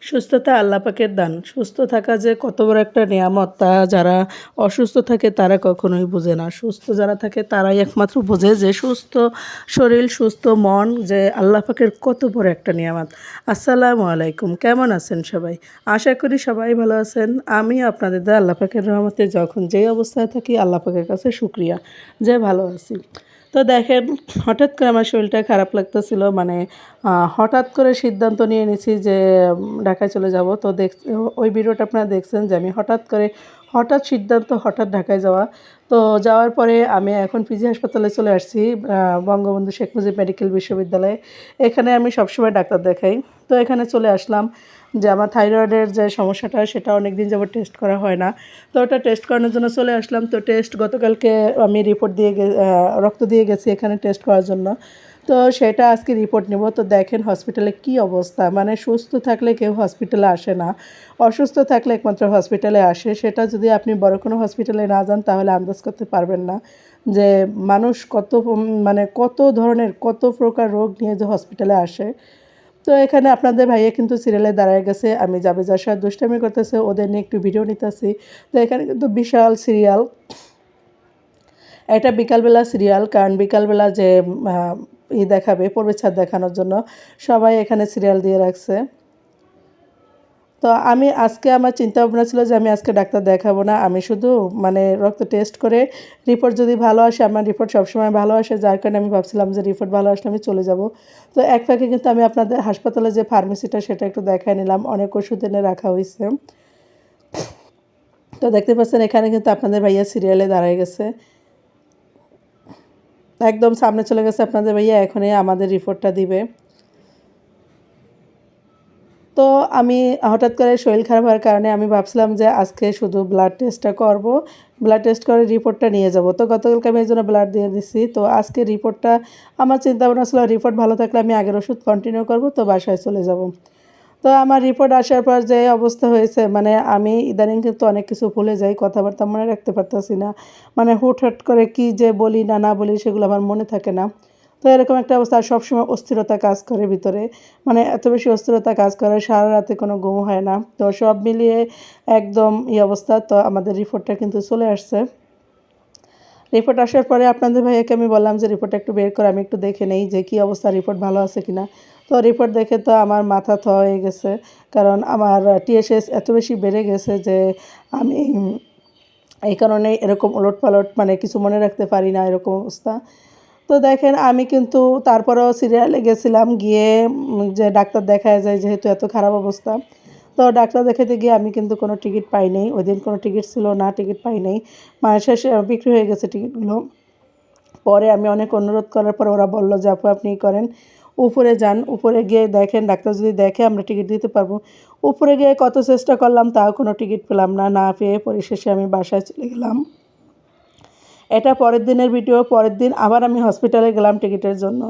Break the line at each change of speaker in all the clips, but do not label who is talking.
সুস্থতা আল্লাহ পাকের দান। সুস্থ থাকা যে কত বড় একটা নেয়ামত তা যারা অসুস্থ থাকে তারা কখনোই বোঝে না। সুস্থ যারা থাকে তারাই একমাত্র বোঝে যে সুস্থ শরীর, সুস্থ মন যে আল্লাহ পাকের কত বড় একটা নেয়ামত। আসসালামু আলাইকুম। কেমন আছেন সবাই? আশা করি সবাই ভালো আছেন। আমিও আপনাদের দ্বারা আল্লাহ পাকের রহমতে যখন যেই অবস্থায় থাকি আল্লাহ পাকের কাছে শুকরিয়া যে ভালো আছি। তো দেখেন, হঠাৎ করে আমার শরীরটা খারাপ লাগতেছিল, মানে হঠাৎ করে সিদ্ধান্ত নিয়ে নিয়েছি যে ঢাকায় চলে যাব। তো ওই ভিডিওটা আপনারা দেখছেন যে আমি হঠাৎ সিদ্ধান্ত, হঠাৎ ঢাকায় যাওয়া। তো যাওয়ার পরে আমি এখন পিজি হাসপাতালে চলে আসছি, বঙ্গবন্ধু শেখ মুজিব মেডিকেল বিশ্ববিদ্যালয়ে। এখানে আমি সবসময় ডাক্তার দেখাই। তো এখানে চলে আসলাম যে আমার থাইরয়েডের যে সমস্যাটা সেটা অনেক দিন যাবত টেস্ট করা হয় না। তো ওটা টেস্ট করানোর জন্য চলে আসলাম। তো গতকালকে আমি রিপোর্ট রক্ত দিয়ে গেছি এখানে টেস্ট করার জন্য। তো সেটা আজকে রিপোর্ট নেব। তো দেখেন হসপিটালে কি অবস্থা, মানে সুস্থ থাকলে কেউ হসপিটালে আসে না, অসুস্থ থাকলে একমাত্র হসপিটালে আসে। সেটা যদি আপনি বড় কোনো হসপিটালে না যান তাহলে আন্দাজ করতে পারবেন না যে মানুষ মানে কত ধরনের কত প্রকার রোগ নিয়ে যে হসপিটালে আসে। তো এখানে আপনাদের ভাইয়া কিন্তু সিরিয়ালে দাঁড়ায় গেছে, আমি যাবে যার সাথে দুষ্টামি করতেছে ওদের নিয়ে একটু ভিডিও নিতেছি। তো এখানে কিন্তু বিশাল সিরিয়াল, এটা বিকালবেলা সিরিয়াল, কারণ বিকালবেলা যে দেখাবে প্রবেচ্ছাদ দেখানোর জন্য সবাই এখানে সিরিয়াল দিয়ে রাখছে। তো আমি আজকে আমার চিন্তা ভাবনা ছিল যে আমি আজকে ডাক্তার দেখাবো না, আমি শুধু মানে রক্ত টেস্ট করে রিপোর্ট যদি ভালো আসে, আমার রিপোর্ট সবসময় ভালো আসে, যার কারণে আমি ভাবছিলাম যে রিপোর্ট ভালো আসলে আমি চলে যাব। তো এক ফাঁকে কিন্তু আমি আপনাদের হাসপাতালে যে ফার্মেসিটা সেটা একটু দেখাই নিলাম, অনেক ওষুধ এনে রাখা হয়েছে। তো দেখতে পাচ্ছেন এখানে কিন্তু আপনাদের ভাইয়া সিরিয়ালে দাঁড়ায় গেছে, একদম সামনে চলে গেছে আপনাদের ভাইয়া, এখনই আমাদের রিপোর্টটা দিবে। তো আমি হঠাৎ করে শরীর খারাপ হওয়ার কারণে আমি ভাবছিলাম যে আজকে শুধু ব্লাড টেস্টটা করব, ব্লাড টেস্ট করে রিপোর্টটা নিয়ে যাব। তো গতকালকে আমি এই জন্য ব্লাড দিয়ে দিচ্ছি। তো আজকে রিপোর্টটা, আমার চিন্তা ভাবনা ছিল রিপোর্ট ভালো থাকলে আমি আগের ওষুধ কন্টিনিউ করব, তো বাসায় চলে যাব। তো আমার রিপোর্ট আসার পর যে অবস্থা হয়েছে, মানে আমি ইদানিং কিন্তু অনেক কিছু ভুলে যাই, কথাবার্তা মনে রাখতে পারতেছি না, মানে হুটহাট করে কি যে বলি না বলি সেগুলো আমার মনে থাকে না। তো এরকম একটা অবস্থা, আর সবসময় অস্থিরতা কাজ করে ভিতরে, মানে এত বেশি অস্থিরতা কাজ করে, সারা রাতে কোনো ঘুম হয় না। তো সব মিলিয়ে একদম অবস্থা। তো আমাদের রিপোর্টটা কিন্তু চলে আসছে। রিপোর্ট আসার পরে আপনাদের ভাইয়াকে আমি বললাম যে রিপোর্টটা একটু বের করে আমি একটু দেখে নেই যে কী অবস্থা, রিপোর্ট ভালো আছে কিনা। তো রিপোর্ট দেখে তো আমার মাথা হয়ে গেছে, কারণ আমার টিএসএস এত বেশি বেড়ে গেছে যে আমি এই কারণে এরকম ওলটপালট, মানে কিছু মনে রাখতে পারি না, এরকম অবস্থা। তো দেখেন আমি কিন্তু তারপরেও সিরিয়ালে গেছিলাম, গিয়ে যে ডাক্তার দেখায় যায় যেহেতু এত খারাপ অবস্থা। তো ডাক্তার দেখাতে গিয়ে আমি কিন্তু কোনো টিকিট পাই নাই, ওই দিন কোনো টিকিট ছিল না, টিকিট পাই নাই, মানে শেষে বিক্রি হয়ে গেছে টিকিটগুলো। পরে আমি অনেক অনুরোধ করার পর ওরা বলল যে আপু আপনি করেন, উপরে যান, উপরে গিয়ে দেখেন, ডাক্তার যদি দেখে আমরা টিকিট দিতে পারবো। উপরে গিয়ে কত চেষ্টা করলাম তাও কোনো টিকিট পেলাম না, না পেয়ে পরিশেষে আমি বাসায় চলে গেলাম। এটা পরের দিনের ভিডিও। পরের দিন আবার আমি হসপিটালে গেলাম টিকিটের জন্য।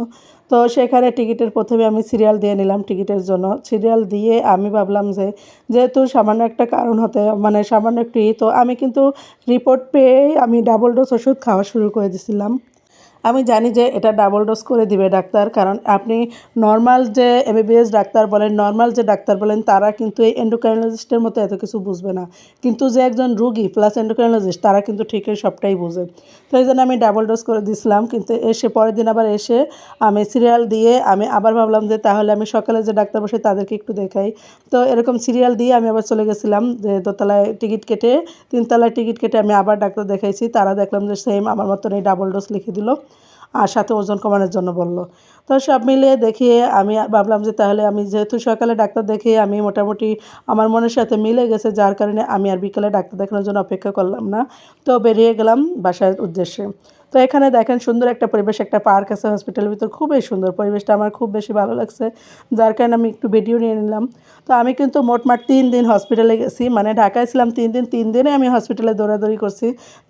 তো সেখানে টিকিটের প্রথমে আমি সিরিয়াল দিয়ে নিলাম টিকিটের জন্য। সিরিয়াল দিয়ে আমি ভাবলাম যে যেহেতু সামান্য একটা কারণ হতে, মানে সামান্য একটু তো আমি কিন্তু রিপোর্ট পেয়ে আমি ডাবল ডোজ ওষুধ খাওয়া শুরু করে দিয়েছিলাম। আমি জানি যে এটা ডাবল ডোজ করে দিবে ডাক্তার, কারণ আপনি নর্মাল যে এমবিবিএস ডাক্তার বলেন, নর্মাল যে ডাক্তার বলেন, তারা কিন্তু এই এন্ডোক্রাইনোলজিস্টের মতো এত কিছু বুঝবে না, কিন্তু যে একজন রুগী প্লাস এন্ডোক্রাইনোলজিস্ট তারা কিন্তু ঠিকই সবটাই বুঝে। তো এই জন্য আমি ডাবল ডোজ করে দিয়েছিলাম। কিন্তু পরের দিন আবার এসে আমি সিরিয়াল দিয়ে আমি আবার ভাবলাম যে তাহলে আমি সকালে যে ডাক্তার বসে তাদেরকে একটু দেখাই। তো এরকম সিরিয়াল দিয়ে আমি আবার চলে গেছিলাম যে দোতলায় টিকিট কেটে, তিনতলায় টিকিট কেটে আমি আবার ডাক্তার দেখাইছি। তারা দেখলাম যে সেম আমার মতন এই ডাবল ডোজ লিখে দিল, আর সাথে ওজন কমানোর জন্য বলল। তো সব মিলিয়ে দেখিয়ে আমি ভাবলাম যে তাহলে আমি যেহেতু সকালে ডাক্তার দেখিয়ে আমি মোটামুটি আমার মনের সাথে মিলে গেছে, যার কারণে আমি আর বিকেলে ডাক্তার দেখানোর জন্য অপেক্ষা করলাম না। তো বেরিয়ে গেলাম বাসার উদ্দেশ্যে। তো এখানে দেখেন সুন্দর একটা পরিবেশ, একটা পার্ক আছে হসপিটালের ভিতর, খুবই সুন্দর পরিবেশটা, আমার খুব বেশি ভালো লাগছে, যার কারণে আমি একটু ভিডিও নিয়ে নিলাম। তো আমি কিন্তু মোটমাট 3 দিন হসপিটালে গেছি, মানে ঢাকায় ছিলাম 3 দিন, 3 দিনে আমি হসপিটালে দৌড়াদৌড়ি করছি,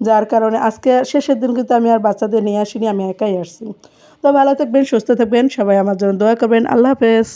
যার কারণে আজকে শেষের দিন কিন্তু আমি আর বাচ্চাদের নিয়ে আসিনি, আমি একাই আসছি। তো ভালো থাকবেন, সুস্থ থাকবেন, সবাই আমার জন্য দোয়া করবেন। আল্লাহ হাফেজ।